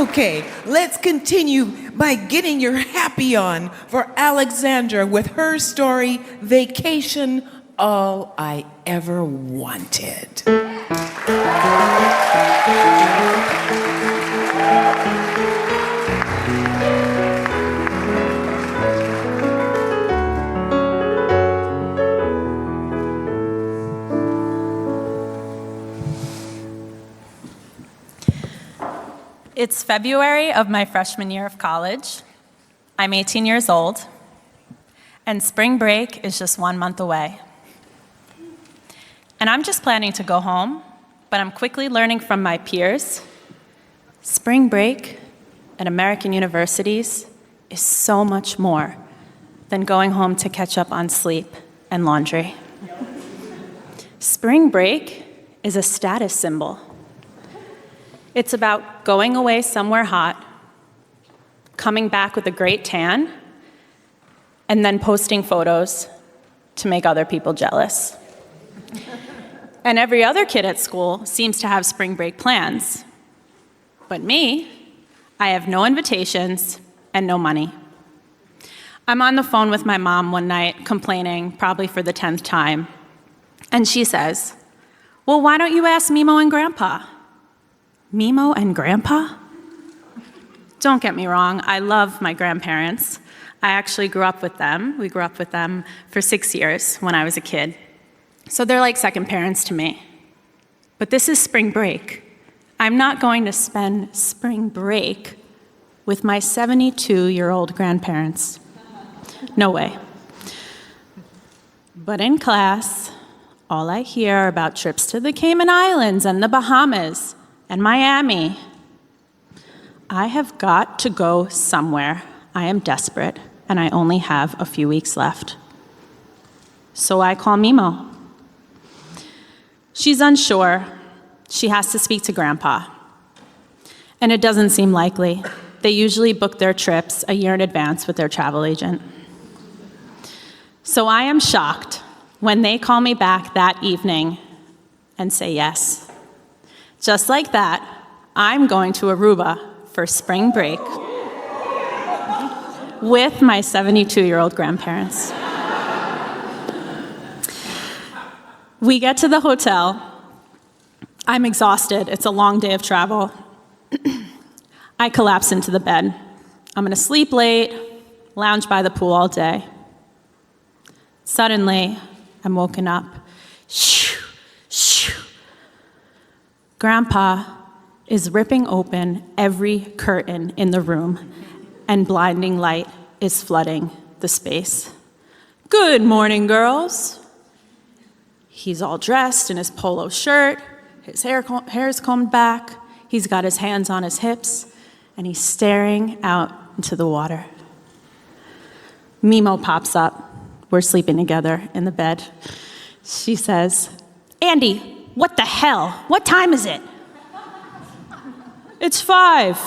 Okay, let's continue by getting your happy on for Alexandra with her story, Vacation, All I Ever Wanted. It's February of my freshman year of college. I'm 18 years old, and spring break is just 1 month away. And I'm just planning to go home, but I'm quickly learning from my peers. Spring break at American universities is so much more than going home to catch up on sleep and laundry. Spring break is a status symbol. It's about going away somewhere hot, coming back with a great tan, and then posting photos to make other people jealous. And every other kid at school seems to have spring break plans. But me, I have no invitations and no money. I'm on the phone with my mom one night, complaining, probably for the 10th time. And she says, "Well, why don't you ask Mimo and Grandpa?" Mimo and Grandpa? Don't get me wrong, I love my grandparents. I actually grew up with them. We grew up with them for 6 years when I was a kid. So they're like second parents to me. But this is spring break. I'm not going to spend spring break with my 72-year-old grandparents. No way. But in class, all I hear are about trips to the Cayman Islands and the Bahamas and Miami. I have got to go somewhere. I am desperate, and I only have a few weeks left. So I call Mimo. She's unsure. She has to speak to Grandpa. And it doesn't seem likely. They usually book their trips a year in advance with their travel agent. So I am shocked when they call me back that evening and say yes. Just like that, I'm going to Aruba for spring break with my 72-year-old grandparents. We get to the hotel. I'm exhausted. It's a long day of travel. I collapse into the bed. I'm going to sleep late, lounge by the pool all day. Suddenly, I'm woken up. Shoo, shoo. Grandpa is ripping open every curtain in the room, and blinding light is flooding the space. "Good morning, girls." He's all dressed in his polo shirt, his hair's combed back, he's got his hands on his hips, and he's staring out into the water. Mimo pops up. We're sleeping together in the bed. She says, "Andy, what the hell? What time is it?" "It's 5.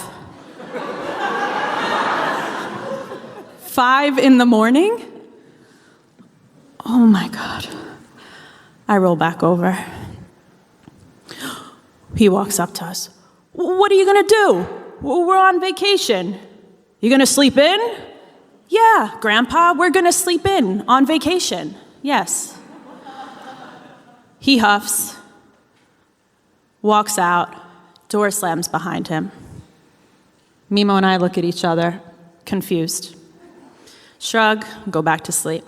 5 in the morning? Oh my God. I roll back over. He walks up to us. "What are you gonna do? We're on vacation. You gonna sleep in?" "Yeah, Grandpa, we're gonna sleep in on vacation. Yes." He huffs, walks out, door slams behind him. Mimo and I look at each other, confused. Shrug, go back to sleep.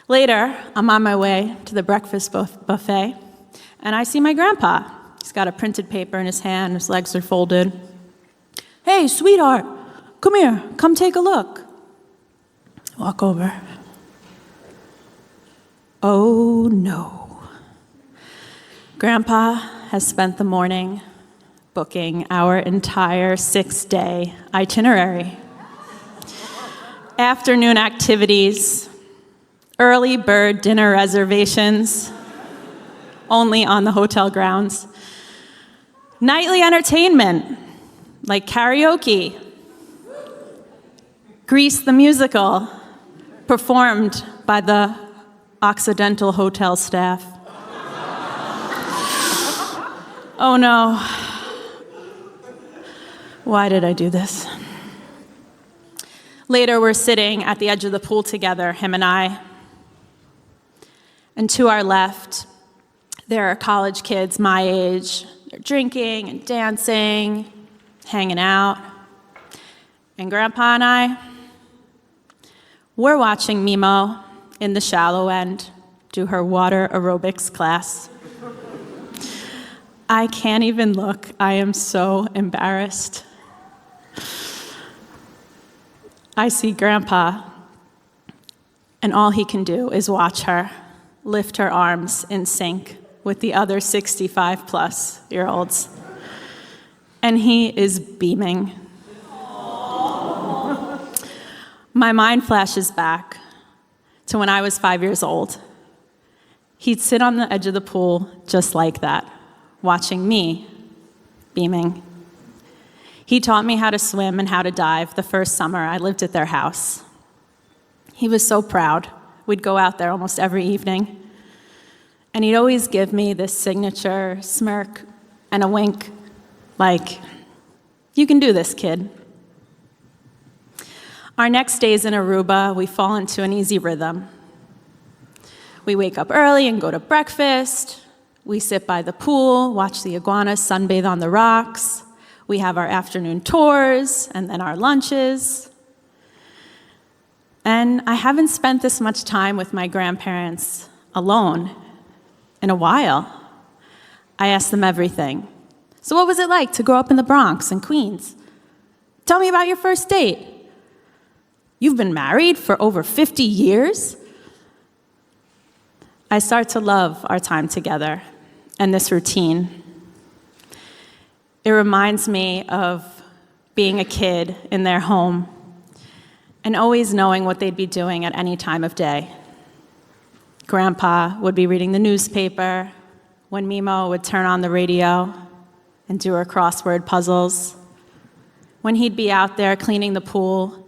Later, I'm on my way to the breakfast buffet, and I see my grandpa. He's got a printed paper in his hand, his legs are folded. "Hey, sweetheart, come here, come take a look." Walk over. Oh no. Grandpa has spent the morning booking our entire 6-day itinerary. Afternoon activities, early bird dinner reservations, only on the hotel grounds. Nightly entertainment, like karaoke. Grease the musical, performed by the Occidental Hotel staff. Oh no. Why did I do this? Later, we're sitting at the edge of the pool together, him and I. And to our left, there are college kids my age. They're drinking and dancing, hanging out. And Grandpa and I, we're watching Mimo in the shallow end do her water aerobics class. I can't even look. I am so embarrassed. I see Grandpa, and all he can do is watch her lift her arms in sync with the other 65-plus-year-olds. And he is beaming. My mind flashes back to when I was 5 years old. He'd sit on the edge of the pool just like that, watching me beaming. He taught me how to swim and how to dive the first summer I lived at their house. He was so proud. We'd go out there almost every evening. And he'd always give me this signature smirk and a wink, like, "You can do this, kid." Our next days in Aruba, we fall into an easy rhythm. We wake up early and go to breakfast. We sit by the pool, watch the iguanas sunbathe on the rocks. We have our afternoon tours and then our lunches. And I haven't spent this much time with my grandparents alone in a while. I ask them everything. So what was it like to grow up in the Bronx and Queens? Tell me about your first date. You've been married for over 50 years? I start to love our time together and this routine. It reminds me of being a kid in their home and always knowing what they'd be doing at any time of day. Grandpa would be reading the newspaper when Mimo would turn on the radio and do her crossword puzzles, when he'd be out there cleaning the pool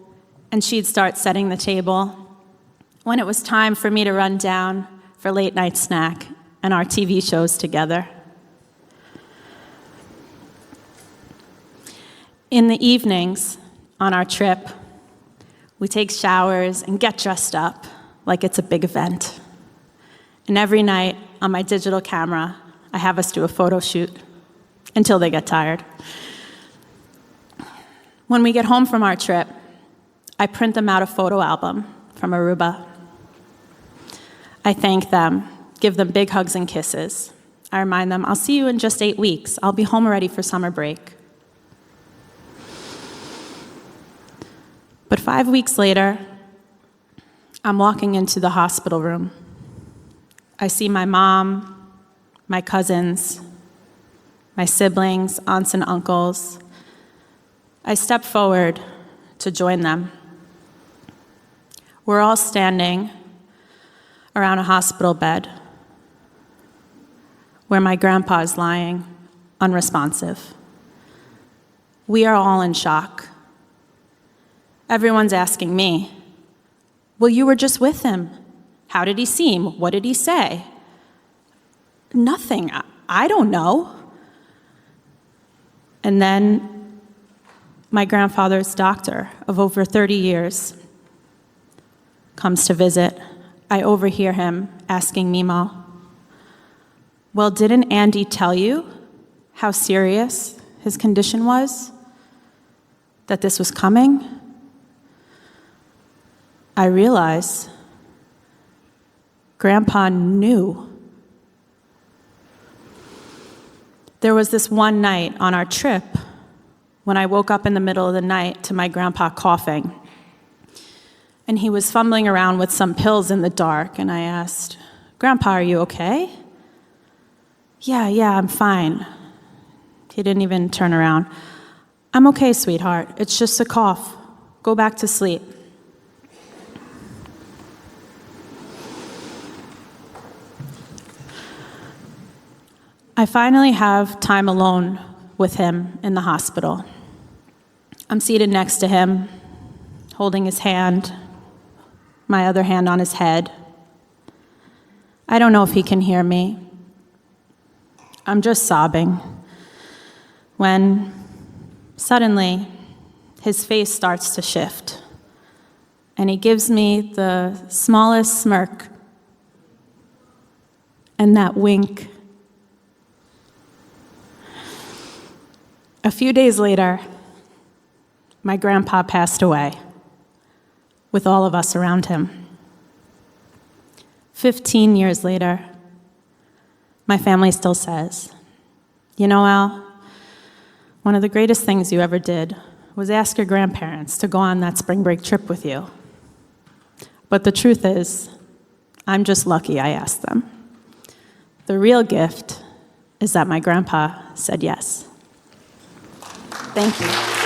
and she'd start setting the table, when it was time for me to run down for late night snack and our TV shows together. In the evenings on our trip, we take showers and get dressed up like it's a big event. And every night on my digital camera, I have us do a photo shoot until they get tired. When we get home from our trip, I print them out a photo album from Aruba. I thank them, give them big hugs and kisses. I remind them, I'll see you in just 8 weeks. I'll be home already for summer break. But 5 weeks later, I'm walking into the hospital room. I see my mom, my cousins, my siblings, aunts and uncles. I step forward to join them. We're all standing around a hospital bed where my grandpa is lying, unresponsive. We are all in shock. Everyone's asking me, "Well, you were just with him. How did he seem? What did he say?" Nothing. I don't know. And then my grandfather's doctor of over 30 years comes to visit. I overhear him asking Mimo, "Well, didn't Andy tell you how serious his condition was? That this was coming?" I realize Grandpa knew. There was this one night on our trip when I woke up in the middle of the night to my grandpa coughing. And he was fumbling around with some pills in the dark, and I asked, "Grandpa, are you okay?" Yeah, I'm fine." He didn't even turn around. "I'm okay, sweetheart. It's just a cough. Go back to sleep." I finally have time alone with him in the hospital. I'm seated next to him, holding his hand, my other hand on his head. I don't know if he can hear me. I'm just sobbing when Suddenly, his face starts to shift, and he gives me the smallest smirk and that wink. A few days later, my grandpa passed away, with all of us around him. 15 years later, my family still says, "You know, Al, one of the greatest things you ever did was ask your grandparents to go on that spring break trip with you." But the truth is, I'm just lucky I asked them. The real gift is that my grandpa said yes. Thank you.